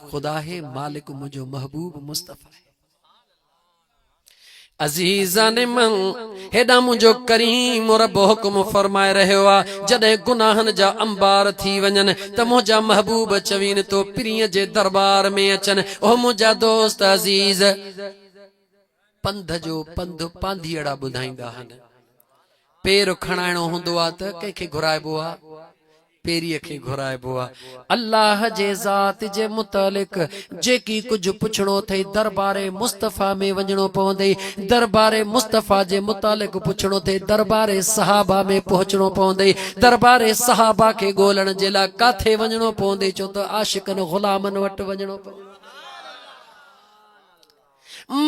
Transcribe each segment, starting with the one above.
खुदा है, मालिक मुझो महबूब मुस्तफा है। अजीज़ान मन हेडा मुझो करीम रब हुक्म फरमाए रहियो आ, जॾहिं गुनाहन जा अंबार थी वञन त मुंहिंजा महबूब चवीन तो प्रिय जे दरबार में अचन। ओ मुंहिंजा दोस्त अजीज, पंध जो पंध पांधीअड़ा ॿुधाईंदा आहिनि। पेर खणाइणो हूंदो आहे त कंहिंखे घुराइबो आहे, पेरीअ खे घुराइबो आहे। अल्लाह जे ज़ात जे मुतालिक जेकी कुझु पुछणो अथई दरबारे मुस्तफ़ा में वञणो पवंदई। दरबारे मुस्तफ़ा जे मुतालिक पुछणो अथई दरबारे सहाबा में पहुचणो पवंदई। दरबारे सहाबा खे ॻोल्हण जे लाइ काथे वञणो पवंदई? छो त आशिकनि ग़ुलामनि वटि वञणो पवंदो।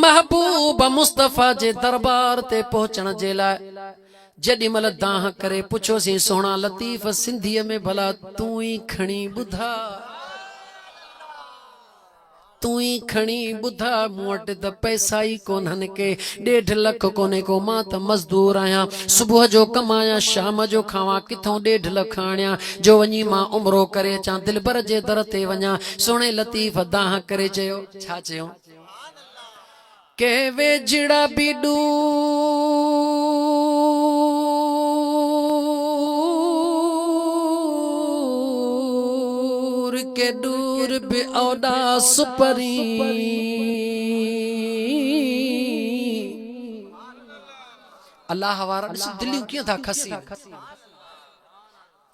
महबूब मुस्तफ़ा जे दरबार ते पहुचण जे लाइ जॾी महिल दाह करे पुछोसीं सोहणा लतीफ़ सिंधीअ में भला तू ही खणी ॿुधा, तू ही खणी ॿुधा। मूं वटि त पैसा ई कोन्हनि के, 1.5 लख कोन्हे को, मां त मज़दूर आहियां, सुबुह जो कमायां शाम जो खावां, किथों 1.5 लख आणियां जो वञी मां उमरो करे अचां, दिलबर जे दर ते वञां। सोणे लतीफ़ दाह करे चयो, छा चयो? के वेझड़ा बि दूर के दूर बि औडा सुपरी। अल्लाह वारा ॾिस दिलियूं कीअं था खसी,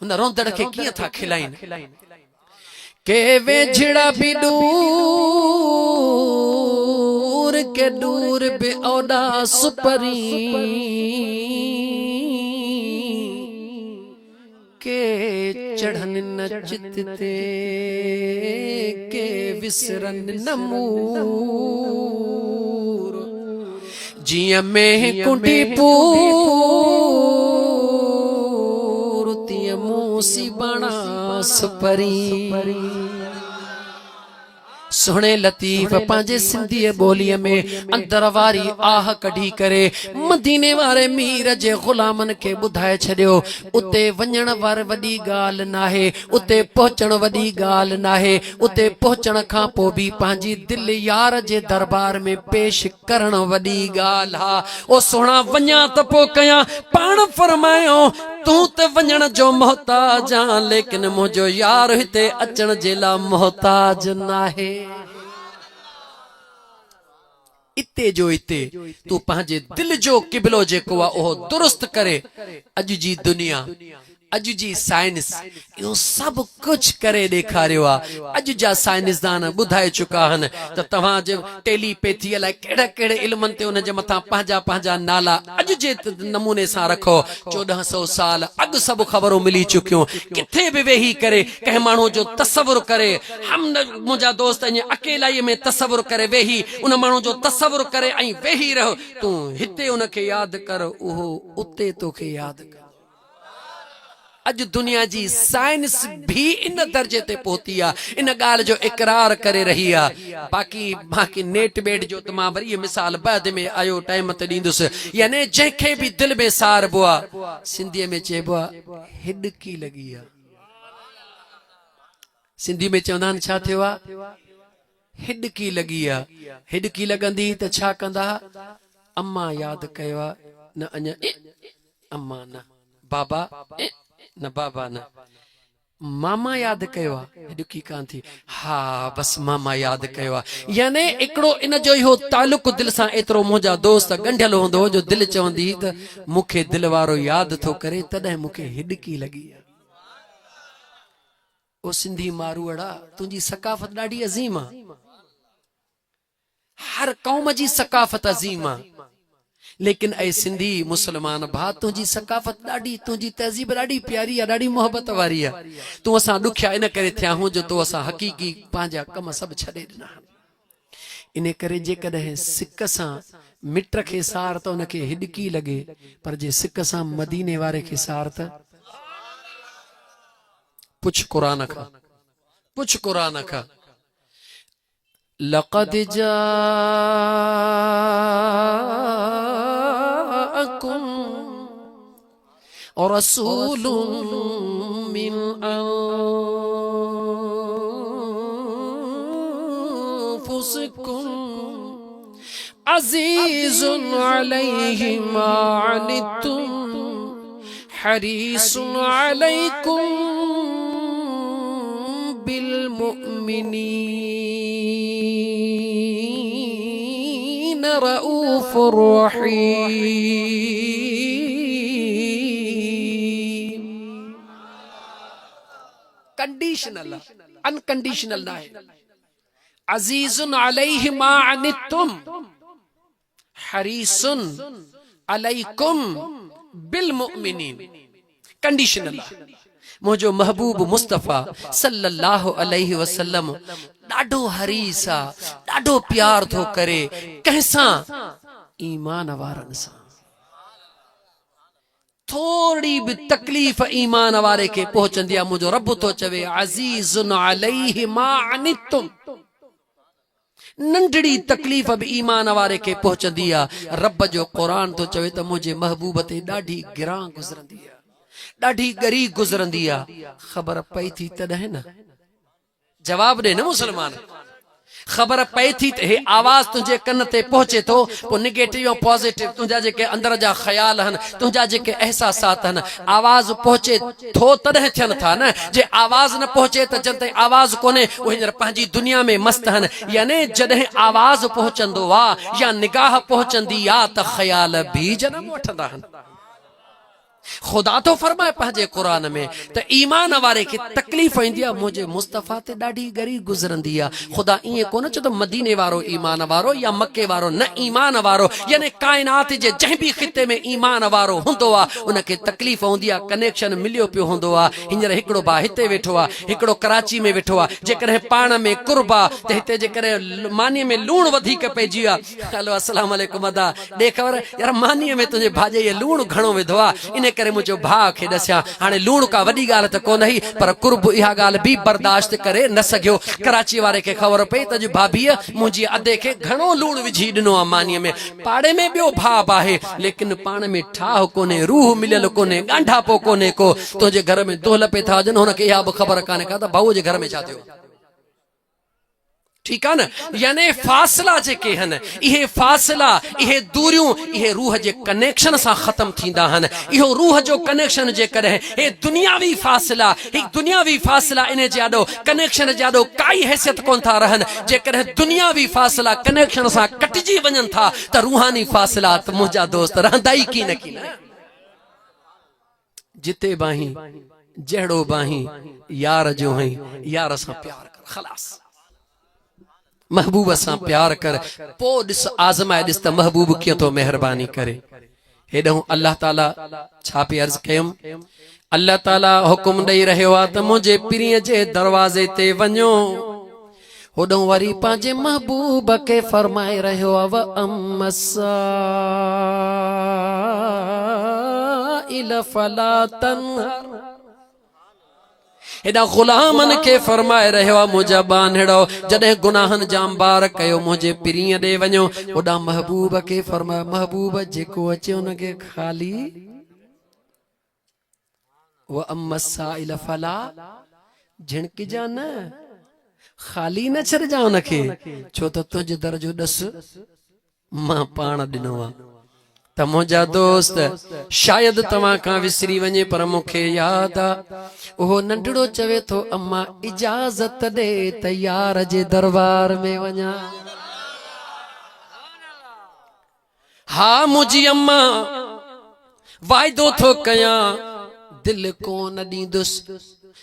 हुन रोंदड़ खे कीअं था खिलाइनि। के वेझड़ा बि दूर के दूर बि औडा सुपरी, के चढ़न न चित ते, के विसरन न मूर। जिया में कुंडी पूर, तिया मूसी बणा सुपरी। सोहणे लतीफ़ पंहिंजे सिंधीअ ॿोलीअ में अंदर वारी आह कढी करे मदीने वारे मीर जे ग़ुलामनि खे ॿुधाए छॾियो, उते वञण वार वॾी ॻाल्हि नाहे, उते पहुचण वॾी ॻाल्हि नाहे, उते पहुचण खां पोइ बि पंहिंजी दिलि यार जे दरबार में पेश करण वॾी ॻाल्हि हा। ओ सोहणा वञा त पोइ कयां? पाण फरमायो तू त वञण जो मोहताज आ, लेकिन मुंहिंजो यार हिते अचण जे लाइ मोहताज नाहे। इते जो इते तू पंहिंजे दिल जो किबलो जेको आहे उहो दुरुस्त करे। अॼु जी दुनिया, अॼु जी साइंस इहो सभु कुझु करे ॾेखारियो आहे। अॼु जा साइंसदान ॿुधाए चुका आहिनि त तव्हां जे टेलीपैथी अलाए कहिड़े कहिड़े इल्मनि ते उन जे मथां पंहिंजा पंहिंजा नाला अॼु जे नमूने सां रखो। 1400 साल अॻु सभु ख़बरूं मिली चुकियूं। किथे बि वेही करे कंहिं माण्हू जो तसवुर करे, हम मुंहिंजा दोस्त ईअं अकेलाई में तसवुर करे वेही, उन माण्हू जो तसवुर करे ऐं वेही रहो। तूं हिते उनखे यादि कर, उहो उते तोखे यादि कर। अॼु दुनिया जी साइंस भी इन दर्जे ते पहुती आहे, इन ॻाल्हि जो इकरार करे रही आहे। बाक़ी नेट बेट जो त मां वरी मिसाल बाद में आयो टाइम ते ॾींदुसि। यानी जंहिंखे बि दिलि में सारबो आहे, सिंधीअ में चइबो आहे हिॾकी लॻी आहे। सिंधी में चवंदा आहिनि छा थियो आहे? हिॾकी लॻी आहे। हिॾकी लॻंदी त छा कंदा? अम्मा यादि कयो आहे न, अञा अम्मा न, बाबा न, बाबा न, मामा यादि कयो आहे, हिॾकी कान थी, हा बस मामा यादि कयो आहे। यानी हिकिड़ो इन जो इहो तालुक दिलि सां एतिरो मुंहिंजा दोस्त ॻंढियल हूंदो जो दिलि चवंदी त मूंखे दिलि वारो यादि थो करे, तॾहिं मूंखे हिॾकी लॻी आहे। ओ सिंधी मारूअड़ा, तुंहिंजी सकाफ़त ॾाढी अज़ीम आहे। हर क़ौम जी सकाफ़त अज़ीम आहे, लेकिन ऐं सिंधी मुसलमान भा तुंहिंजी सकाफ़त ॾाढी, तुंहिंजी तहज़ीब ॾाढी प्यारी आहे, ॾाढी मोहबत वारी आहे। तूं असां ॾुखिया इन करे थिया हूं जो तूं असां हक़ीक़ी पंहिंजा कम सभु छॾे ॾिना। इन करे जेकॾहिं सिक सां मिट खे सार त उनखे हिॾकी लॻे, पर जे सिक सां मदीने वारे खे सार त पुछ क़ुरान खां, पुछ क़ुरान खां। लक़द जाअकुम रसूलुम मिन अनफुसिकुम अज़ीज़ुन अलैहि मा अनित्तुम हरीसुन अलैकुम बिल मुमिनीन रऊफुर रहीम। कंडीशनल, अनकंडीशनल ना है। अजीजुन अलैहि मा अनित्तुम हरीसुन अलैकुम बिल मुमिनीन। कंडीशनल। मुझो महबूब मुस्तफ़ा सल्लल्लाहु अलैहि वसल्लम ॾाढो हरीस आ, ॾाढो प्यार थो करे कंहिंसां? ईमान वारनि सां। थोड़ी भी तकलीफ़ ईमान वारे के पहुंचंदी आहे, मुझो रब तो चवे अज़ीज़ुन अलैहि मा अनित्तुम। नंढड़ी तकलीफ़ भी ईमान वारे के पहुंचंदी आहे। रब जो क़ुरान तो चवे त मुझे महबूब ते ॾाढी गिरां गुज़रंदी आहे, ॾाढी गरी गुज़रंदी आहे। ख़बर पई थी तॾहिं न? जवाब ॾे न मुसलमान। ख़बर पई थी त हे आवाज़ तुझे कन ते पहुचे तो, पो नेगेटिव और पॉजिटिव तुझा जेके अंदर जा ख्याल हन, तुझा जेके एहसासात हन, आवाज़ पहुचे थो तॾहिं थियन था न। जे आवाज़ न पहुचे त जन ताईं आवाज़ कोने वो हींअर पंहिंजी दुनिया में मस्त हन। यानी जॾहिं आवाज़ पहुचंदो आहे या निगाह पहुचंदी आहे त ख्याल भी जनम वठंदा हन। खुदा तो फरमाए पंहिंजे क़ुरान में त ईमान वारे के तकलीफ़ ईंदी आहे, मुझे मुस्तफ़ा ते ॾाढी गरी गुज़रंदी आहे। खुदा ईअं कोन चयो त मदीने वारो ईमान वारो या मके वारो न ईमान वारो, यानी कायनात जे जंहिं भी ख़िते में ईमान वारो हूंदो आहे उनखे तकलीफ़ हूंदी आहे। कनेक्शन मिलियो पियो हूंदो आहे। हींअर हिकिड़ो भाउ हिते वेठो आहे, हिकिड़ो कराची में वेठो आहे। जेकॾहिं पाण में कुर्ब आहे त हिते जेकॾहिं मानीअ में लूणु वधीक पइजी आहे, हलो अस्सलाम वालेकुम अदा ॾे ख़बर यार मानीअ में तुंहिंजे भाॼे ये लूणु घणो विधो आहे, इन करे मुझो भाउ खे ॾसिया। हाणे लूण का वॾी ॻाल्हि त कोन हुई, पर कुर्ब इहा ॻाल्हि बि बर्दाश्त करे न सघियो। कराची वारे खे ख़बर पई त भाभीअ मुंहिंजी अधे खे घणो लूण विझी ॾिनो आहे मानीअ में। पाड़े में ॿियो भाउ आहे, लेकिन पाण में ठाह कोन्हे, रूह मिलियल कोन्हे, ॻांढापो कोन्हे को। तुंहिंजे घर में दोल पे था अचनि, हुनखे इहा बि ख़बर कान्हे का त भाऊ जे घर में छा थियो। ठीक है न। यानी फासला जेके हन, इहे फासला, इहे दूरियूं, इहे रूह जे कनेक्शन सां खत्म थींदा हन। इहो रूह जो कनेक्शन जेकॾहिं हे दुनियावी फासला, ही दुनियावी फासला इन जाडो कनेक्शन जाडो काई हैसियत कोन था रहन। जेकॾहिं दुनियावी फासला कनेक्शन सां कटिजी वञनि था त रूहानी फासला त मुंहिंजा दोस्त रहंदा ई की न की न। जिते बाही जहिड़ो बाही यार जो हई, यार सां प्यार कर, खलास। महबूब सां प्यार कर, पो ॾिस आज़माए ॾिस त महबूब कीअं थो मेहरबानी करे। हेॾऊं अल्लाह ताला छा पे अर्ज़ कयुमि, अल्लाह ताला हुकुम ॾेई रहियो आहे त मुंहिंजे पीरीअ जे दरवाज़े ते वञो। होॾऊं वरी पंहिंजे महबूब खे फरमाए रहियो आहे व अम्मसाइल फला तनहर। हेॾा ग़ुलामन के फरमाए रहियो आहे मुंहिंजा बानड़ो, जॾहिं गुनाहन जाम बार कयो मुंहिंजे पीरीअ ॾे वञो। होॾा महबूब खे फरमाए, महबूब जेको अचे उनखे ख़ाली व अम्मसाइल फला झिणकिजा न, ख़ाली न छॾिजा उनखे, छो त तुंहिंजे दर जो ॾस मां पाण ॾिनो आहे। त मुंहिंजा दोस्त शायद तव्हां खां विसरी वञे, पर मूंखे यादि आहे उहो नंढड़ो चवे थो अम्मा इजाज़त ॾे त यार जे दरबार में वञा। हा मुंहिंजी अम्मा वाइदो थो कयां, दिल कोन ॾींदुसि,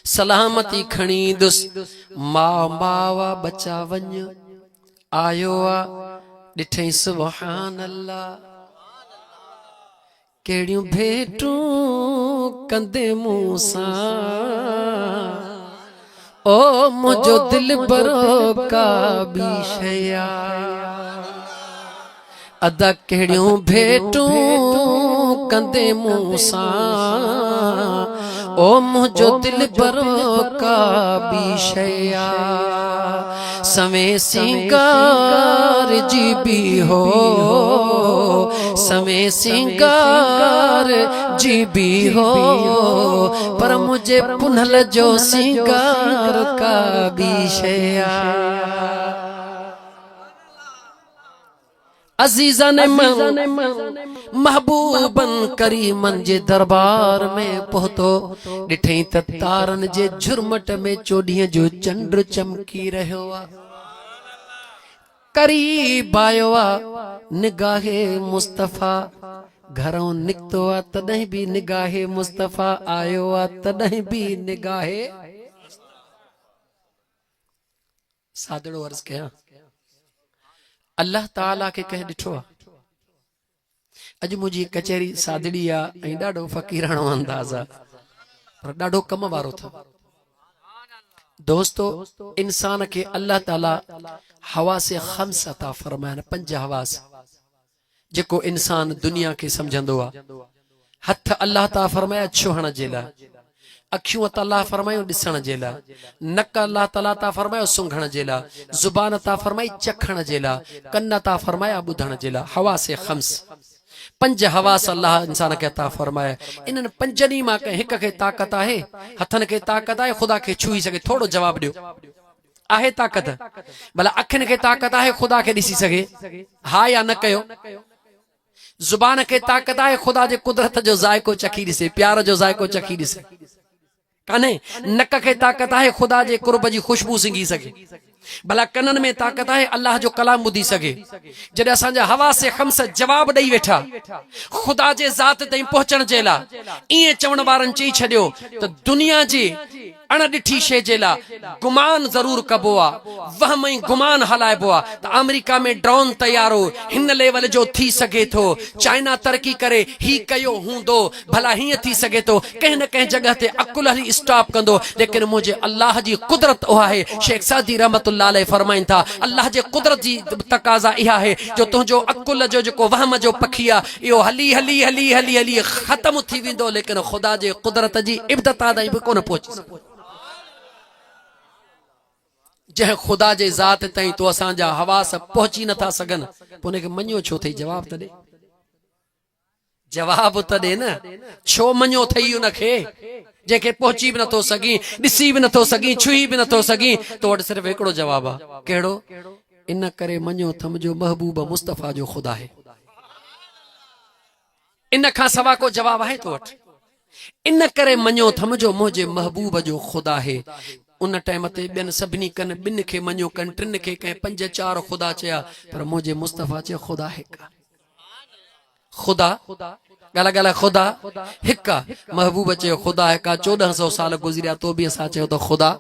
सलामती खणी ईंदुसि। मां मावा बचा वञ आयो आहे, ॾिठई सुभान अल्लाह कहिड़ियूं भेटूं कंदे मूं सां, ओ मुंहिंजो दिल बरो का बि शया। अदा कहिड़ियूं भेटूं कंदे मूं सां, ओ मुंहिंजो दिल बरो का बि शया। सवे सिंगार जी बि हो, सवे सिंगार जी भी हो, पर मुझे पुनल जो सिंगार का भी शया। अजीजन महबूबन करीमन जे दरबार में पहुतो ॾिठई त तारन जे झुरमट में चोॾींहं जो चंड चमकी रहियो आ। करीब आयो आ निगाहे मुस्तफ़ा, घरों निकतो आ तॾहिं भी निगाहे मुस्तफ़ा आयो आ, तॾहिं भी निगाहे। सादड़ो अर्ज़ कयां, अल्लाह ताला के कह ॾिठो आ। अॼु मुंहिंजी कचहरी सादड़ी आ ऐं ॾाढो फ़क़ीराणो अंदाज़ आ, पर ॾाढो कम वारो था। दोस्तो, इंसान के अल्लाह ताला हवा से खम्स अता फरमायन, 5 हवास जेको इंसान दुनिया के समझंदो आ। हथ अल्लाह ताला फरमाया छुहण जे लाइ, अखियूं अल्लाह फरमायो ॾिसण जे लाइ, नक अल्लाह ताला ता फरमायो सूंघण जे लाइ, ज़ुबान ता फरमाई चखण जे लाइ, कन ता फरमाया ॿुधण जे लाइ। हवा से खम्स, 5 हवास अल्लाह इंसान के अता फरमाया। इन्हनि 5 मां कंहिं हिक खे ताक़त आहे, हथनि खे ताक़त आहे ख़ुदा खे छुई सघे। थोरो जवाब ॾियो, आहे ताक़त? भला अखियुनि खे ताक़त आहे ख़ुदा खे ॾिसी सघे? हा या न कयो? ज़ुबान खे ताक़त आहे ख़ुदा जे कुदरत जो ज़ाइको चखी ॾिसे, प्यार जो ज़ाइको चखी ॾिसे? कान्हे। नक खे ताक़त आहे ख़ुदा जे कुर्ब जी खुशबू सिंघी सघे। भला कननि में ताक़त आहे अल्लाह जो कलाम ॿुधी सघे? जॾहिं असांजा हवा से खम्स जवाब ॾेई वेठा ख़ुदा जे ज़ात ताईं पहुचण जे लाइ, ईअं चवण वारनि चई छॾियो त दुनिया जी अणॾिठी शइ जे लाइ गुमान ज़रूर कबो आहे, वहम ऐं गुमान हलाइबो आहे त अमेरिका में ड्रोन तयारो हिन लेवल जो थी सघे थो, चाइना तरक़ी करे ही कयो हूंदो, भला हीअं थी सघे थो, कंहिं न कंहिं जगह ते अकुल हली स्टॉप कंदो। लेकिन मुंहिंजे अल्लाह जी कुदरत उहा आहे। शेख सादी रहमतुल्लाह अलैह फरमाइनि था, अल्लाह जे कुदरत जी तकाज़ा इहा आहे जो तुंहिंजो अकुल जो जेको वहम जो पखी आहे इहो हली हली हली हली हली ख़त्म थी वेंदो, लेकिन ख़ुदा जे कुदरत जी इब्तिदा ताईं बि कोन पहुची सघंदो। जंहिं ख़ुदा जे ज़ात ताईं तो असांजा हवास पहुची नथा सघनि, पोइ उनखे मञियो छो अथई? जवाब त ॾे, जवाब त ॾे न। छो मञियो अथई उनखे जंहिंखे पहुची बि नथो सघीं, ॾिसी बि नथो सघीं, छुई बि नथो सघीं? तो वटि सिर्फ़ु हिकिड़ो जवाब आहे, कहिड़ो? इन करे मञियो त मुंहिंजो महबूब मुस्तफ़ा जो ख़ुदा आहे। इन खां सवा को जवाब आहे तो वटि? इन करे मञियो त मुंहिंजे महबूब जो ख़ुदा आहे। उन टाइम ते ॿियनि सभिनी कनि, 2 खे मञियो कनि, 3 खे कंहिं 5 4 ख़ुदा चया, पर मुंहिंजे मुस्तफ़ा चयो ख़ुदा हिकु आहे। ख़ुदा ॻाल्हि ॻाल्हि ख़ुदा हिकु आहे। महबूब चयो ख़ुदा हिकु आहे। 1400 साल गुज़रिया तो बि असां चयो त ख़ुदा।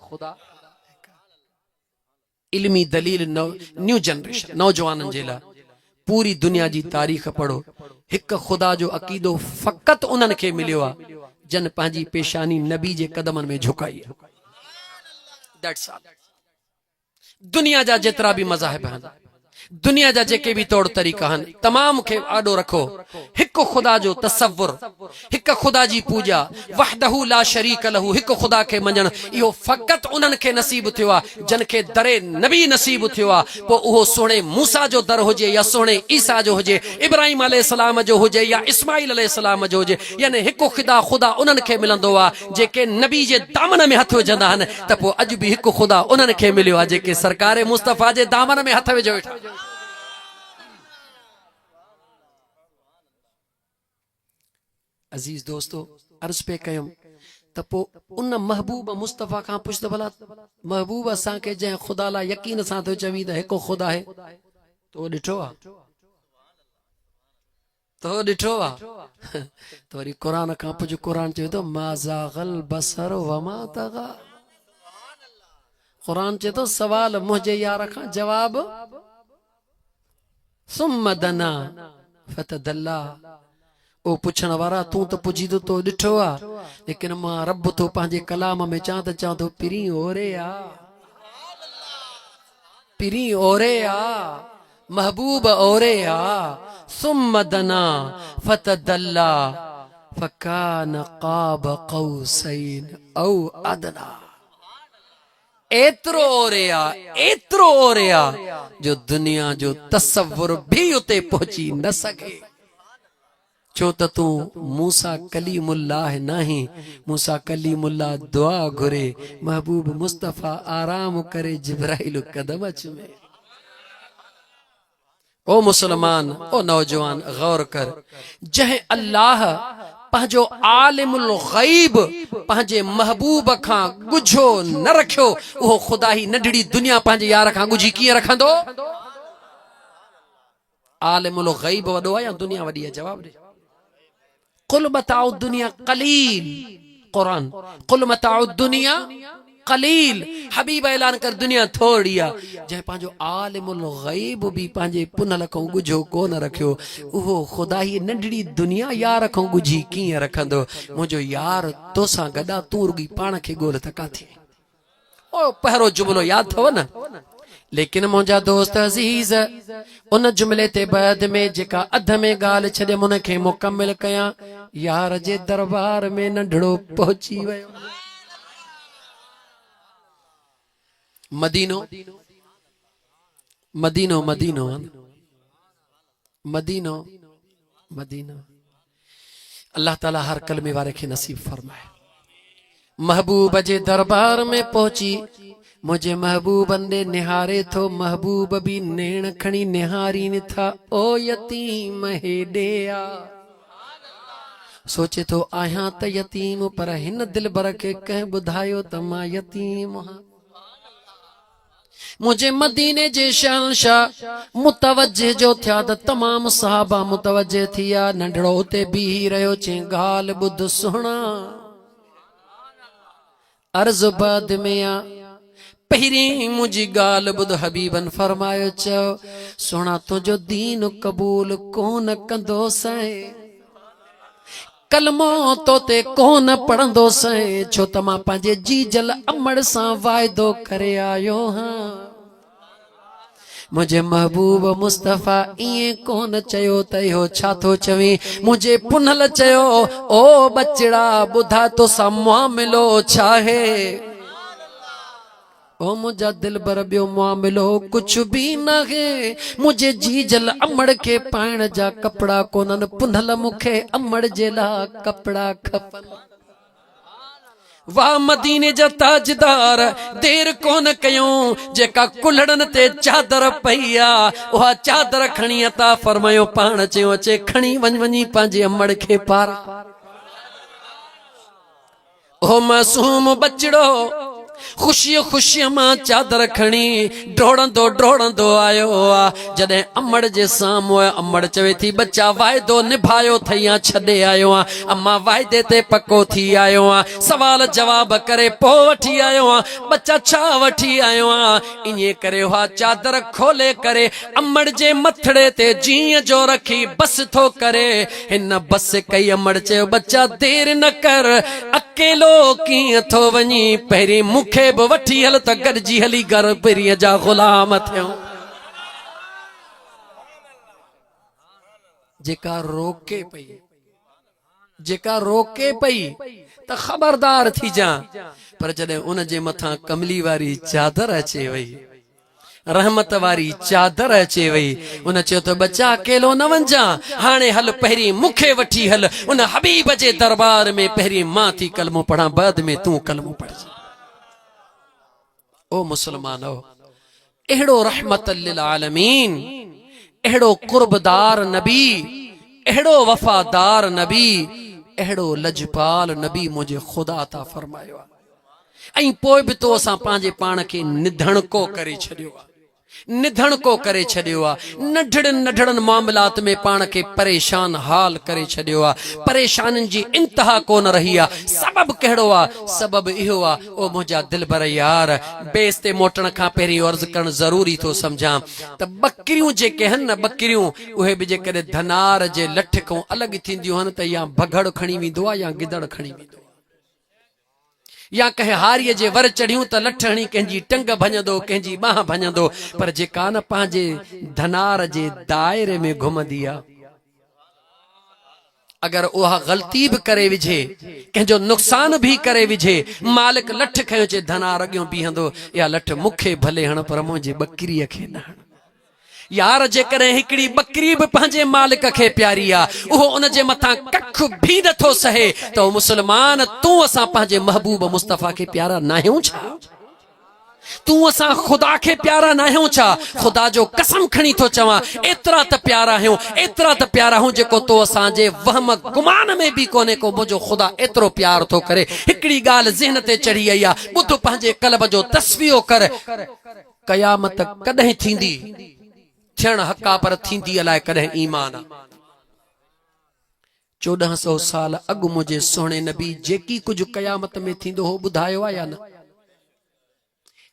इल्मी दलील न्यू जनरेशन नौजवाननि जे लाइ पूरी दुनिया जी तारीख़ पढ़ो। हिकु ख़ुदा जो अक़ीदो फ़क़ति उन्हनि खे मिलियो आहे जन पंहिंजी पेशानी नबी जे कदमनि में झुकाई आहे। दुनिया जा जेतिरा भी मज़ाहिब आहिनि, दुनिया जा जेके भी तौर तरीक़ा आहिनि, तमाम खे आॾो रखो। हिकु ख़ुदा जो तसव्वुर, हिकु ख़ुदा जी पूॼा, वहदहू ला शरीक लहू, हिकु ख़ुदा खे मञणु, इहो फ़क़ति उन्हनि खे नसीब थियो आहे जिन खे दरे नबी नसीब थियो आहे। पोइ उहो सुहिणे मूसा जो दर हुजे या सुहिणे ईसा जो हुजे, इब्राहिम अलैहिस्सलाम जो हुजे या इस्माइल अलैहिस्सलाम जो हुजे, यानी हिकु ख़ुदा उन्हनि खे मिलंदो आहे जेके नबी जे दामन में हथ विझंदा आहिनि। त पोइ अॼु बि हिकु ख़ुदा उन्हनि खे मिलियो आहे जेके सरकार मुस्तफ़ा जे दामन में हथ विझो वेठा। अजीज दोस्तो, अर्ज़ पे कयुम त पोइ उन महबूब मुस्तफ़ा खां पुछ त भला महबूब असांखे जंहिं ख़ुदा लाइ यकीन सां थो चवी त हिकु ख़ुदा आहे, तो ॾिठो आहे? तो ॾिठो आहे? त वरी क़ुरान खां पुछ। क़ुरान चवे थो मा ज़ाग़ल बसर वमा तग़ा। क़ुरान चवे थो सवाल मुंहिंजे यार खां जवाब सुम्म दना फतदल्ला। ओ पुछण वारा तूं त पुछी तो ॾिठो आहे, लेकिन मां रब तो पंहिंजे कलाम में चवां तो पिरी ओरे आ, पिरी ओरे आ, महबूब ओरे आ। सुम्म दना फतदल्ला फकान क़ाब क़ौसैन औ अदना। एतिरो ओरे आ, एतिरो ओरे आ जो दुनिया जो तसव्वुर भी उते पहुची न सघे। छो त तूं मूसा कलीमुल्लाह नहीं, मूसा कलीमुल्लाह दुआ घुरे, महबूब मुस्तफ़ा आराम करे, जिब्राइल कदम चुमे। ओ मुसलमान, ओ नौजवान, गौर कर, जह अल्लाह पंहिंजो आलिमुल गैब पंहिंजे महबूब खां गुझो न रखियो, उहो खुदा ही नंढड़ी दुनिया पंहिंजे यार खां गुझी कीअं रखंदो? आलिमुल गैब वॾो आहे या दुनिया वॾी आहे? जवाब ॾे। कुल मताउ दुनिया कलील, कुरान कुल मताउ दुनिया कलील, हबीब ऐलान कर दुनिया थोड़ी आ। जंहिं पंहिंजो आलिमुल गैब भी पंहिंजे पुनल खां गुझो कोन रखियो, उहो खुदा ही नंढड़ी दुनिया यार खां गुझी कीअं रखंदो? मुंहिंजो यार तोसां गॾा, तूं रुॻी पाण खे ॻोल्ह त काथे। ओ पहिरो जुमिलो यादि अथव न? लेकिन मुंहिंजा दोस्त अज़ीज़, उन जुमिले ते बाद में जेका अध में ॻाल्हि छॾियमि उनखे मुकमिल कयां। यार जे दरबार में नंढड़ो पहुची वियो। मदीनो मदीनो मदीनो मदीनो मदीनो, अल्लाह ताला हर कलमे वारे खे नसीब फरमाए। महबूब जे दरबार में पहुची, मुझे महबूब ने निहारे थो, महबूब भी नेण खणी निहारी न था। ओ यतीम हेॾे आ, सोचे तो आहियां त यतीम, पर हिन दिलबर खे कंहिं ॿुधायो त मां यतीम आहियां। मुझे मदीने जे शहंशाह मुतवज्जे जो थिया त तमाम सहाबा मुतवज्जे थिया। नंढड़ो उते बीही रहियो, चई ॻाल्हि ॿुध सुहिणा, अर्ज़ बाद में आ, पहिरीं मुंहिंजी ॻाल्हि ॿुध। हबीबन फरमायो, चयो सुहिणा तुंहिंजो दीन क़बूल कोन कंदो सैं, कलमो तो ते कोन पढ़ंदो सैं, छो त मां पंहिंजे जीजल अमड़ सां वाइदो करे आयो हां। मुझे महबूब मुस्तफ़ा इएं कोन चयो त इहो छा थो चवी? मुझे पुनल चयो, ओ बचड़ा ॿुधा तोसां मामिलो छा है? ओ मुझा दिलबर ॿियो मामिलो कुछ भी न है। मुझे जीजल अमड़ के पाइण जा कपड़ा कोनन, पुनल मूंखे अमड़ जे लाइ कपड़ा खपनि। वाह मदीने जा ताजदार, देर कोन कयूं, जेका कुल्हड़न ते चादर पई आ, उहा चादर खणी अता फरमायो। पाण चयो, अचे खणी वञी पंहिंजे अमड़ खे पार। ओ मासूम बचड़ो खुशी खुशी मां चादर खणी डोड़ंदो आयो आ। जॾहिं अमड़ जे साम्हूं अमड़ चवे थी, बच्चा वाइदो निभायो थई आ, छॾे आयो आ। अम्मा वाइदे ते पको थी आयो आ, सवाल जवाब करे पोइ वठी आयो आ। बच्चा छा वठी आयो आ? ईअं करे उहा चादर खोले करे अमड़ जे मथड़े ते जीअं जो रखी बस थो करे। हिन बस कई, अमड़ चयो, बच्चा देर न कर, अकेलो कीअं थो वञी, पहिरीं मूंखे बि वठी हल त गॾिजी हली घर पीरीअ जा ग़ुलाम थियूं। जेका रोके पई, जेका रोके पई त ख़बरदार थी जा, पर जॾहिं उन जे मथां कमली वारी चादर अचे वई, रहमत वारी चादर अचे वई, उन चयो त बच्चा अकेलो न वञजा, हाणे हल पहिरीं मूंखे वठी हल उन हबीब जे दरबार में। पहिरीं मां थी कलमो पढ़ां, बाद में तूं कलमो पढ़जां। ओ मुसलमानो, अहिड़ो रहमत लिल आलमीन, अहिड़ो कुर्बदार नबी, अहिड़ो वफादार नबी, अहिड़ो लजपाल नबी मुझे खुदा ता फरमायो आहे। ऐं पोइ बि तो असां पंहिंजे पाण खे निधणको करे छॾियो आहे, निधणको करे छॾियो आहे। नंढड़नि मामलात में पाण खे परेशान हाल करे छॾियो आहे। परेशानियुनि जी इंतहा कोन रही आहे। सबब कहिड़ो आहे? सबब इहो आहे, ओ मुंहिंजा दिलबर यार, बेस ते मोटण खां पहिरीं अर्ज़ करणु ज़रूरी थो सम्झां त बकरियूं जेके आहिनि न, बकरियूं उहे बि जेकॾहिं धनार जे लठ खां अलॻि थींदियूं आहिनि त या भगड़ खणी वेंदो आहे या गिदड़ खणी वेंदो आहे, या कंहिं हारीअ जे वर चढ़ियूं त लठ हणी कंहिंजी टंग भञंदो, कंहिंजी बाह भञंदो, पर जेका न पंहिंजे धनार जे दायरे में घुमंदी आहे, अगर उहा ग़लती भी करे विझे, कंहिंजो नुक़सान भी करे विझे, मालिक लठ खयो चे धनार अॻियों बीहंदो, या लठ मूंखे भले हण पर मुंहिंजे बकरीअ खे न हण। यार जेकॾहिं हिकिड़ी बकरी भी पंहिंजे मालिक खे प्यारी आहे, उहो उन जे मथां कख भी नथो सहे, त मुसलमान तूं असां पंहिंजे महबूब मुस्तफ़ा खे प्यारा न आहियूं छा? तू असा खुदा के प्यारा ना हो छा खुदा जो कसम खणी तो चवा एतरा त प्यारा हो एतरा त प्यारा हो जेको तो असा जे वहम गुमान में भी कोने को मुझो खुदा एतरो प्यार तो करे। हिकड़ी गाल ज़हन ते चढ़ी आई आ बुध पंहिंजे कल्ब जो तस्वियो कर कयामत कदे थींदी थियण हका पर थींदी अलाए कदे ईमान 1400 साल अगु मुझे सोने नबी जेकी कुछ कयामत में थींदो हो बुधायो आ या न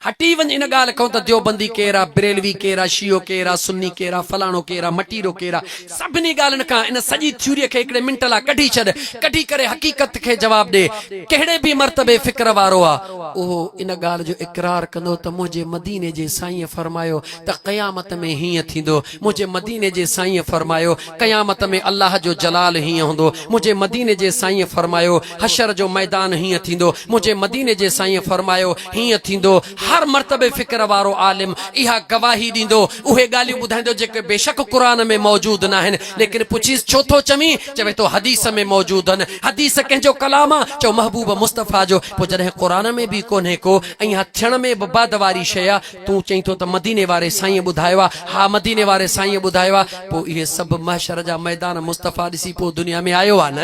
हटी वन इन गाल कहूं त देवबंदी केरा बरेलवी केरा शियो केरा सुन्नी केरा फलाणो केरा मटीरो केरा सभिनी गालन का इन सजी थ्योरी के एकड़े मिंट ला कढी छड कढी करे हकीकत के जवाब दे केड़े भी मर्तबे फिक्र वारो आ ओहो इन गाल जो इकरार कंदो त मुझे मदीने जे साईं फरमायो त कयामत में ही थींदो मुझे मदीने जे साईं फरमायो कयामत में अल्लाह जो जलाल ही हुंदो मुझे मदीने जे साईं फरमायो हशर जो मैदान ही थींदो मुझे मदीने जे साईं फरमायो ही थींदो हर मर्तबे फिक्र वारो आलिम इहा गवाही दींदो उहे गालियों बुधाइंदो जेके बेशक कुरान में मौजूद ना हन लेकिन पुछीस छो तो चमी चवे तो हदीस में मौजूद हन हदीस कंहिंजो कलाम आ चो महबूब मुस्तफा जो पो जडे कुरान में भी कोन्हे को इहा थियण में बाद वारी शय आ तू चई तो त मदीने वारे साईं बुधायो आ हा मदीने वारे साईं बुधायो आ पो इहे सब महशर जा मैदान मुस्तफा दिसी पो दुनिया में आयो आ न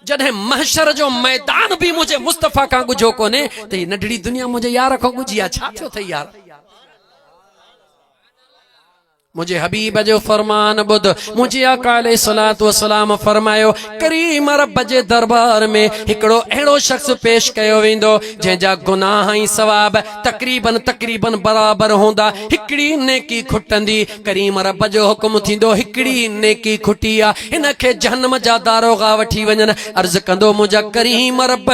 जडे महशर जो मैदान भी मुझे मुस्तफा का गुजो कोने ते नडड़ी दुनिया मुझे यार को गुजिया छा थियो थे यार मुझे हबीब जो फरमान बुध मुझे आका अलैहिस्सलातु वस्सलाम फरमायो करीम रब जे दरबार में हिकड़ो एड़ो शख्स पेश कयो वेंदो जेजा गुनाह ई सवाब तकरीबन बराबर होंदा हिकड़ी नेकी खुटंदी करीम रब जो हुक्म थींदो हिकड़ी नेकी खुटिया इनके जहन्नम जा दारोगा वठी वञन अर्ज कंदो मुझा करीम रब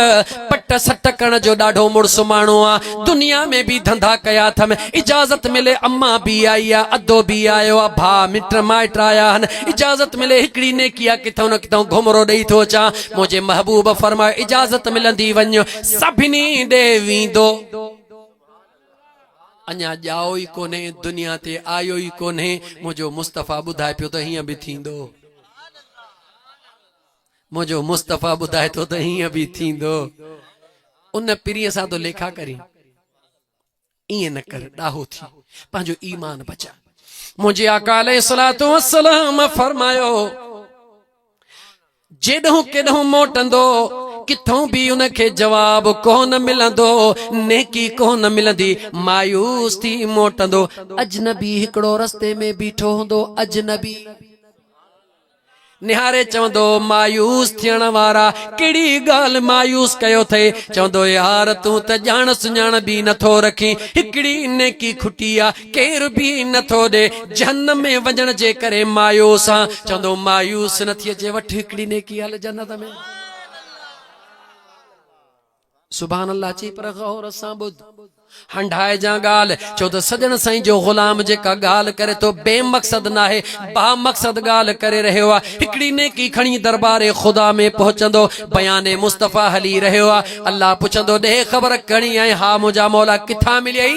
पट सट करण जो डाढो मुड़स माणो आ दुनिया में भी धंधा कया थम इजाजत मिले अम्मा भी आई आ अदो भी आयो आ भा मिट माइट आया हन इजाजत मिले हिकड़ी ने किया किथों न किथों घुमरो दई थो चा मुझे महबूब फरमाए इजाजत मिलंदी वञो सभिनी दे वींदो अञा जाओ ही कोने दुनिया ते आयो ही कोने मुझो मुस्तफा बुधाए पियो त हिया भी थींदो मुझो मुस्तफा बुधाए तो त हिया भी थींदो उन पिरीअ सां तो लेखा करी इए न कर डाहो थी पांजो ईमान बचा मुझे आका अलैहिस्सलातु वस्सलाम फरमायो जेडो केडो मोटंदो किथों भी उनके जवाब कोन मिलंदो नेकी कोन मिलंदी मायूस थी मोटंदो अजनबी हिकड़ो रस्ते में बीठो हुंदो अजनबी निहारे चवंदो मायूस थियण वारा केड़ी गाल मायूस कयो थे चवंदो यार तू त जान सुञाण भी नथो रखी हिकड़ी नेकी खुटिया केर भी नथो दे जहन्नम में वजण जे करे मायूस आ चवंदो मायूस न थिए जे वठ हिकड़ी नेकी हल जन्नत में सुभान अल्लाह ची पर गौर सां बुध हंडाए जा गाल चो तो सजन साईं जो गुलाम जेका गाल करे तो बेमकसद ना है बा मकसद गाल करे रहियो आ हिकड़ी नेकी खणी दरबारे खुदा में पहुंचंदो बयाने मुस्तफा हली रहियो आ अल्लाह पुछंदो दे खबर कणी आई हा मुझा मौला किथा मिलई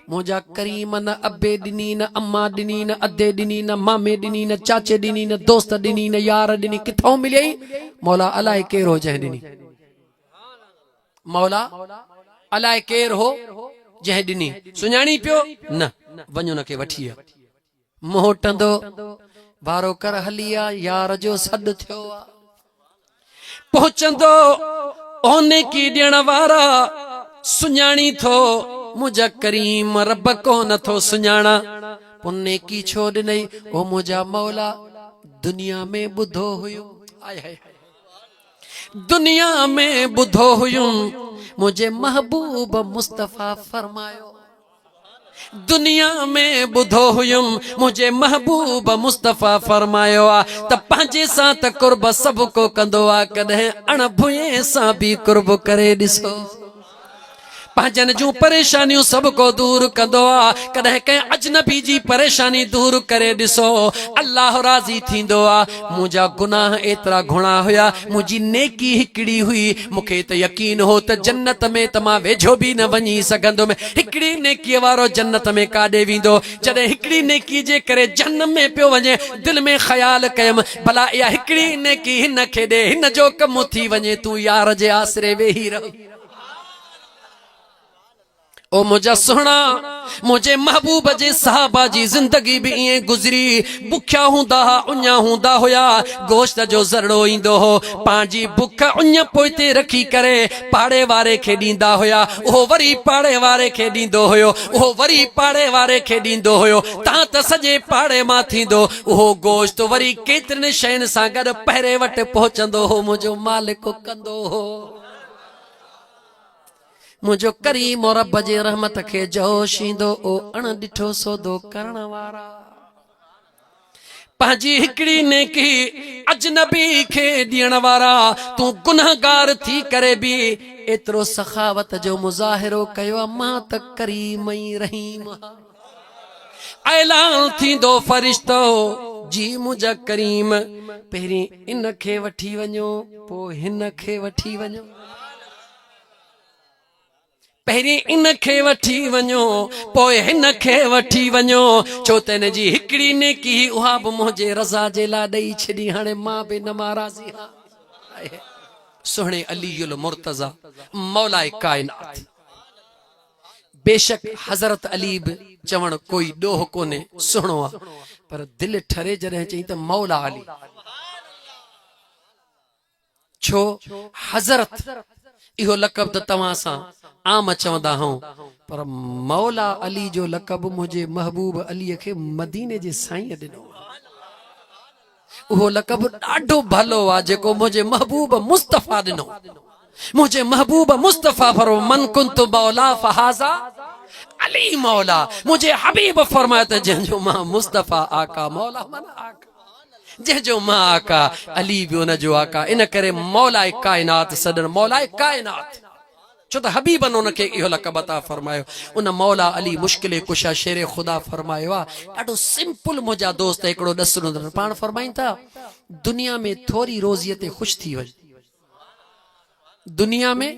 मुझा करीम न अब्बे दिनी न अम्मा दिनी न अद्दे दिनी न मामे दिनी न चाचे दिनी न दोस्त दिनी न यार दिनी किथों मिलई मौला अलाए केर हो जह दिनी मौला अलाए केर हो जह दिनी सुञाणी पियो न वञो न के वठी मोटंदो बारो कर हलिया यार जो सद थियो आ पहुंचंदो ओने की ॾियण वारा सुञाणी थो मुझा करीम रब को नथो सुञाणा पुन्ने की छो ॾिनई ओ मुझा मौला दुनिया में बुधो हुयो आय हाय दुनिया में बुधो हुयूं मुझे महबूब मुस्तफा फरमायो दुनिया में बुधो हुयूं मुझे महबूब मुस्तफा फरमायो आ त पंहिंजे सां त कुर्ब सब को कंदो आ कॾहिं अण भुए सां भी कुर्ब करे ॾिसो पंहिंजनि जूं परेशानियूं सब को दूर कंदो आ कॾहिं कंहिं अजनबी जी परेशानी दूर करे ॾिसो अल्लाह राज़ी थींदो आ मुंहिंजा गुनाह एतिरा घणा हुया मुंहिंजी नेकी हिकड़ी हुई मूंखे त यकीन हो त जन्नत में त मां वेझो भी न वञी सघंदुमि हिकड़ी नेकीअ वारो जन्नत में काॾे वेंदो जॾहिं हिकड़ी नेकी जे करे जन्नत में पियो वञे दिल में ख़्याल कयमि भला इहा हिकड़ी नेकी हिन खे ॾे हिन जो कमु थी वञे तूं यार जे आसरे वेही रहो ओ मुझा सोना मुझे महबूब जे साहबा जी जिंदगी भी इं गुजरी बुख्या हुंदा उन्या हुंदा होया गोश्त जो ज़रड़ो इंदो हो पांजी बुख उन्या पोइते रखी करे पाड़े वारे खे दींदा होया ओ वरी पाड़े वारे खे दींदो होयो ओ वरी पाड़े वारे खे दींदो होयो ता त सजे पाड़े मां थींदो ओ गोश्त वरी केतरनि शयुनि सां गॾु पहिरे वटि पहुचंदो हो मुझो मालिक कंदो हो मुझो करीम और रब जे रहमत के जोश ईंदो ओ अण डिठो सौदो करण वारा पंहिंजी हिकड़ी नेकी अजनबी खे ॾियण वारा तू गुनहगार थी करे भी एतिरो सखावत जो मुज़ाहिरो कयो मां त करीम ऐं रहीम ऐलान थींदो फरिश्तो जी मुझा करीम पहिरीं इन खे वठी वञो पोइ हिन खे वठी वञो पहिरीं इन खे वठी वञो पोइ हिन खे वठी वञो छो त हिन जी हिकड़ी नेकी उहा बि मुंहिंजे रज़ा जे लाइ ॾेई छॾी हाणे मां बि न नाराज़ी आहियां सुहिणे अलीउल मुर्तज़ा मौलाए काइनात बेशक हज़रत अली बि चवण कोई ॾोह कोन्हे सुहिणो आहे पर दिलि ठरे जॾहिं चई त मौला अली छो हज़रत इहो लक़ब त तव्हां सां आम चवंदा हूं पर मौला अली जो लक़ब मुझे महबूब अलीअ खे मदीने जे साईं ॾिनो उहो लक़ब ॾाढो भलो आहे जेको मुझे महबूब मुस्तफ़ा ॾिनो मुझे महबूब मुस्तफ़ा फरो मन कुंतु मौला फहाज़ा अली मौला मुझे हबीब फरमाए त जंहिंजो मां मुस्तफ़ा आका मौला मन आका जंहिंजो मां आका अली बि उन जो आका इन करे मौलाए काइनात सदन मौलाए काइनात छो त हबीबन उनखे इहो लक़ब अता फरमायो उन मौला अली मुश्किल कुशा शेर खुदा फरमायो आहे ॾाढो सिंपल मुंहिंजा दोस्त हिकिड़ो ॾसु पाण फरमाइनि था दुनिया में थोरी रोज़ीअ ते ख़ुशि थी वञ दुनिया में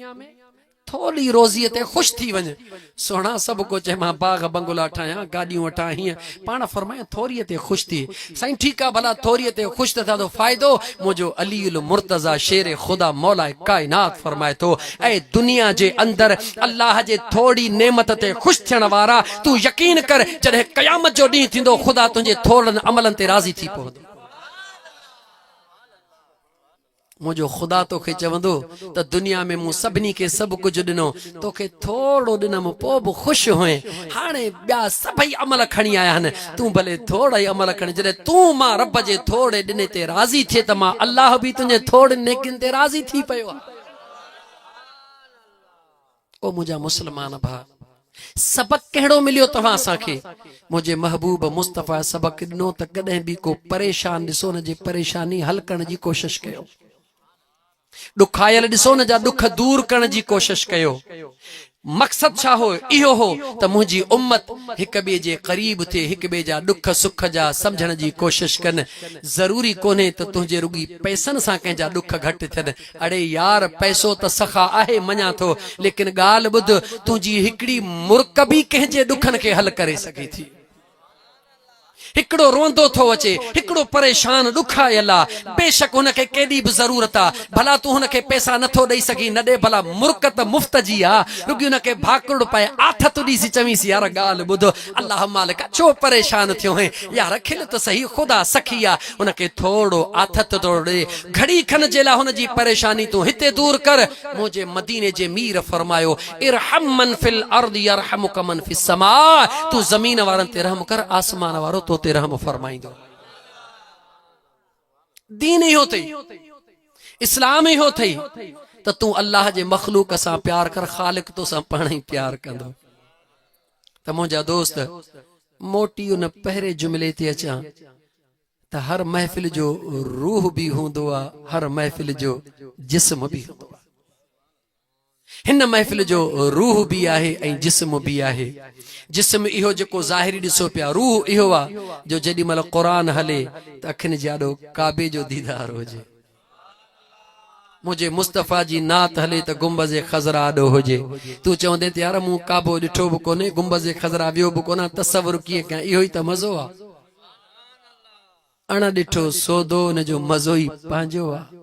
थोरी रोज़ीअ ते ख़ुशि थी वञ सोना सभु को चए मां बाग बंगला ठाहियां गाॾियूं वठां हीअं पाण फरमाए थोरीअ ते ख़ुशि थी साईं ठीकु आहे भला थोरीअ ते ख़ुशि त थो फ़ाइदो मुंहिंजो अलीउल मुर्तज़ा शेर ख़ुदा मौलाए काइनात फरमाए थो ऐं दुनिया जे अंदरि अल्लाह जे थोरी नेमत ते ख़ुशि थियण वारा तूं यकीन कर जॾहिं क़यामत जो ॾींहुं थींदो ख़ुदा तुंहिंजे थोरनि अमलनि ते राज़ी थी पवंदो मुझो खुदा तोखे चवंदो त दुनिया में मूं सभिनी खे सभु कुझु ॾिनो तोखे थोरो ॾिनमि पोइ बि ख़ुशि हुए हाणे ॿिया सभई अमल खणी आया आहिनि तूं भले थोरा ई अमल खणी जॾहिं तूं मां रब जे थोरे ॾिने ते राज़ी थिए त मां अलाह बि तुंहिंजे थोरे नेकिन ते राज़ी थी पियो आहे ओ मुंहिंजा मुस्लमान भाउ सबक कहिड़ो मिलियो तव्हां असांखे मुंहिंजे महबूब मुस्तफ़ा सबक ॾिनो त कॾहिं बि को परेशान ॾिसो न जे परेशानी हल करण जी कोशिश कयो ॾुखायल ॾिसो न जा ॾुख दूर करण जी कोशिश कयो मक़सद छा हो इहो हो त मुंहिंजी उम्मत हिक ॿिए जे क़रीब थिए हिक ॿिए जा ॾुख सुख जा सम्झण जी कोशिश कनि ज़रूरी कोन्हे त तुंहिंजे रुॻी पैसनि सां कंहिंजा ॾुख घटि थियनि अड़े यार पैसो त सखा आहे मञा थो लेकिन ॻाल्हि ॿुध तुंहिंजी हिकिड़ी मुर्क बि कंहिंजे ॾुखनि खे हल करे सघे थी हिकिड़ो रोंदो थो अचे हिकिड़ो परेशान ॾुखायल आहे बेशक हुनखे केॾी बि ज़रूरत आहे भला तूं हुनखे पैसा नथो ॾेई सघीं न ॾे भला मुर्क त मुफ़्त जी आहे रुॻी हुनखे भाकुड़ पाए आथत ॾीसी चवीसि यार ॻाल्हि ॿुधो अलाह मालिक छो परेशान थियो है यार खिल त सही ख़ुदा सखी आहे हुनखे थोरो आथत थो ॾे घड़ी खन जे लाइ हुनजी परेशानी तूं हिते दूर कर मुंहिंजे मदीने जे मीर फरमायो इरहम मन फिल अर्द यरहमुक मन फिस समा तूं ज़मीन वारनि ते रहम कर आसमान वारो तो ते रहम फरमाइंदो दीन इहो अथई इस्लाम इहो अथई त तूं अल्लाह जे मखलूक सां प्यार कर ख़ालिक तोसां पाण ई प्यार कंदो त मुंहिंजा दोस्त मोटी उन पहिरें जुमिले ते अचां त हर महफ़िल जो रूह बि हूंदो आहे हर महफ़िल जो जिस्म बि हूंदो आहे हिन महफ़िल जो रूह भी आहे ऐं जिस्म भी आहे जिस्म इहो जेको ज़ाहिरी ॾिसो पिया रूह इहो आहे जो जेॾी महिल क़ुरान हले त अखियुनि जाॾो काबे जो दीदार हुजे मुझे मुस्तफ़ा जी नात हले त गुंबज़े खज़रा ॾो हुजे तूं चवंदे त यार मूं काबो ॾिठो बि कोन्हे गुंबज़े खज़रा वियो बि कोन्हे तसवुर कीअं कयां इहो ई त मज़ो आहे अण ॾिठो सौदो हुन जो मज़ो ई पंहिंजो आहे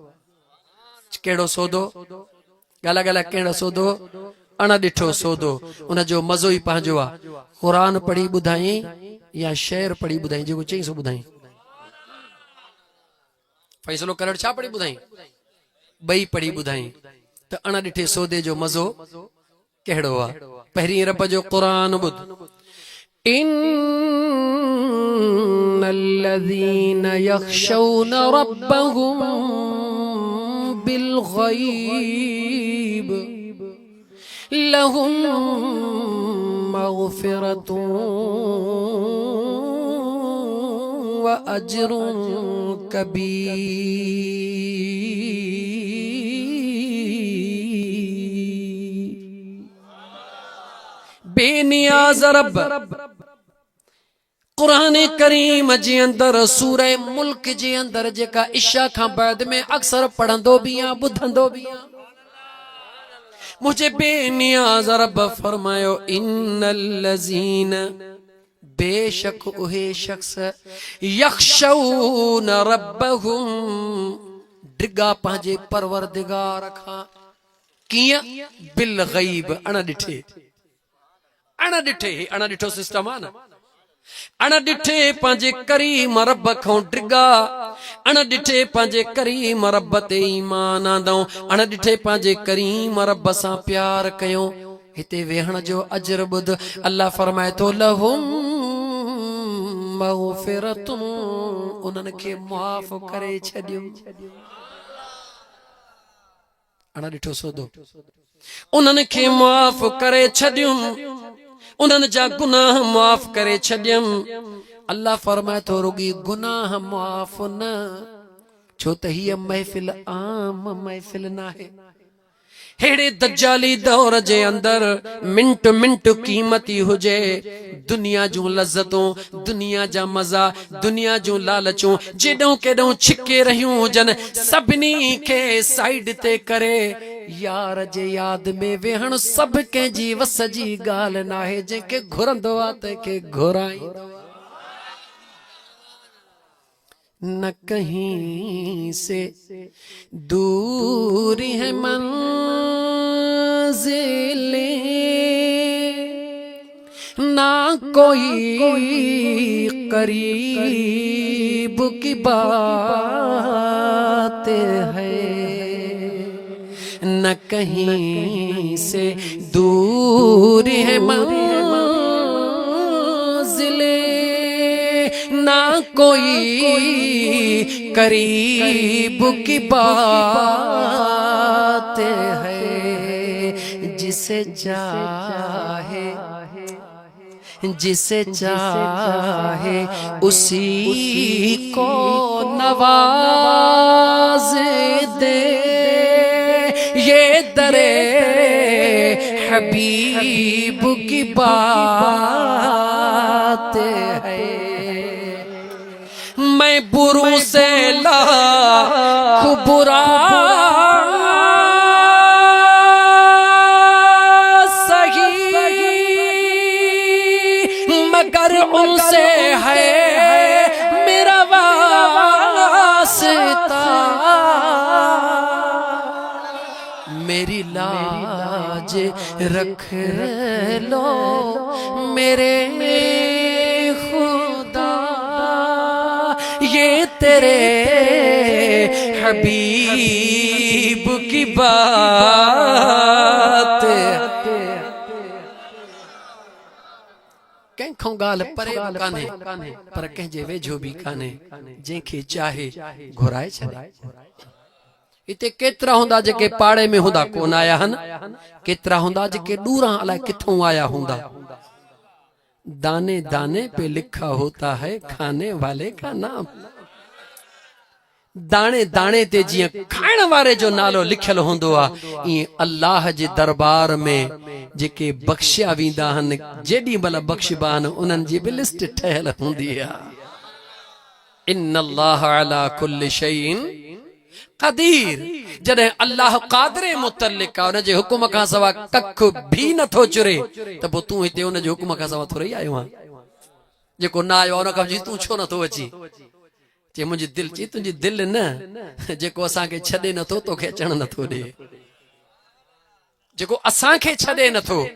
कहिड़ो सौदो ॻाल्हि ॻाल्हि कहिड़ो सौदो अण ॾिठो सोदो उन जो मज़ो ई पंहिंजो आहे। क़ुरान पढ़ी ॿुधाई या शेर पढ़ी ॿुधाई, जेको चई सो ॿुधाई। फ़ैसिलो करण छा पढ़ी ॿुधाई? ॿई पढ़ी ॿुधाई त अण ॾिठे सौदे जो मज़ो कहिड़ो आहे। पहिरीं रब जो क़ुरान ॿुध। इन्नल्लज़ीन यख़शौन रब्बहुम बिलग़ैब लहुम मग़फ़िरतुन व अज्रुन कबीर। बेनियाज़ रब क़ुरान करीम जे अंदर सूरह मुल्क जे अंदर जेका इशा खां बाद में अक्सर पढ़ंदो भी आ ॿुधंदो भी आ। मुझे बेनियाज़ रब फरमायो इन्नल्लज़ीन बेशक उहे शख्स यख़शौन रब्बहुम डिगा पंहिंजे परवरदिगार खां कीअं बिल ग़ैब अण ॾिठे। अण ॾिठो सिस्टम आहे न। अण ॾिठे पंहिंजे करीम रब खां डिगा, अण ॾिठे पंहिंजे करीम रब ते ईमान आंदऊं, अण ॾिठे पंहिंजे करीम रब सां प्यार कयूं। हिते वेहण जो अजर ॿुध। अल्लाह फरमाए थो लहुम मग़फ़िरतुन उन्हनि खे माफ़ करे छॾियो। अण ॾिठो सोदो उन्हनि खे माफ़ करे छॾियुम, उन्हनि जा गुनाह माफ़ करे छॾियम। अल्लाह फरमाए थो रुगी गुनाह माफ़ न, छो त हीअ महफ़िल आम महफ़िल नाहे। हेड़े दज्जाली दौर जे अंदर मिंट मिंट कीमती हुजे। दुनिया जूं लज़्ज़तूं, दुनिया जा मज़ा, दुनिया जूं लालचूं जेॾों केॾों छिके रहियूं हुजनि, सभिनी खे साइड ते करे यार जे याद में वेहण सभ कंहिंजी वस जी ॻाल्हि नाहे। जंहिंखे घुरंदो आहे तंहिंखे घुराईंदो आहे। न कहीं से दूर है मंज़िलें, ना कोई करीब की बात है, न कहीं से दूर है मंज़िलें, ना कोई करीब की बात है। जिसे चाहे उसी को नवाज दे, ये दरे हबीब की बात है। मैं बुरू से लाख बुरा सही, मगर उनसे है मेरा वास्ता। मेरी लाज रख लो मेरे खुदा, ये तेरे हबीब की बात। कंहिंखों ॻाल्हि परे कान्हे पर कंहिंजे वेझो बि कान्हे, जंहिंखे चाहे घुराए छॾे। हिते केतिरा हूंदा जेके पाड़े में हूंदा कोन आया आहिनि, केतिरा हूंदा जेके ॾूरां अलाए किथों आया हूंदा। दाने दाने पे लिखा होता है खाने वाले का नाम। दाणे दाणे ते जीअं खाइण वारे जो नालो लिखियल हूंदो आहे, ईअं अल्लाह जे दरबार में जेके बख़्शिया वेंदा आहिनि, जेॾी महिल बख़्शिबा आहिनि उन्हनि जी बि लिस्ट ठहियल हूंदी आहे। इन्नल्लाह अला कुल्लि शैइन क़दीर। जॾहिं अल्लाह क़ादिर मुतल्लिक़ आहे, उनजे हुकुम खां सवा कख भी नथो चुरे, त पोइ तूं हिते उनजे हुकुम खां सवा थोरी आयो आहे। जेको न आयो आहे उन खां तूं छो नथो अची? चए मुंहिंजी दिलि, चई तुंहिंजी दिलि न, जेको असांखे छॾे नथो तोखे अचण नथो ॾे। जेको असांखे छॾे नथो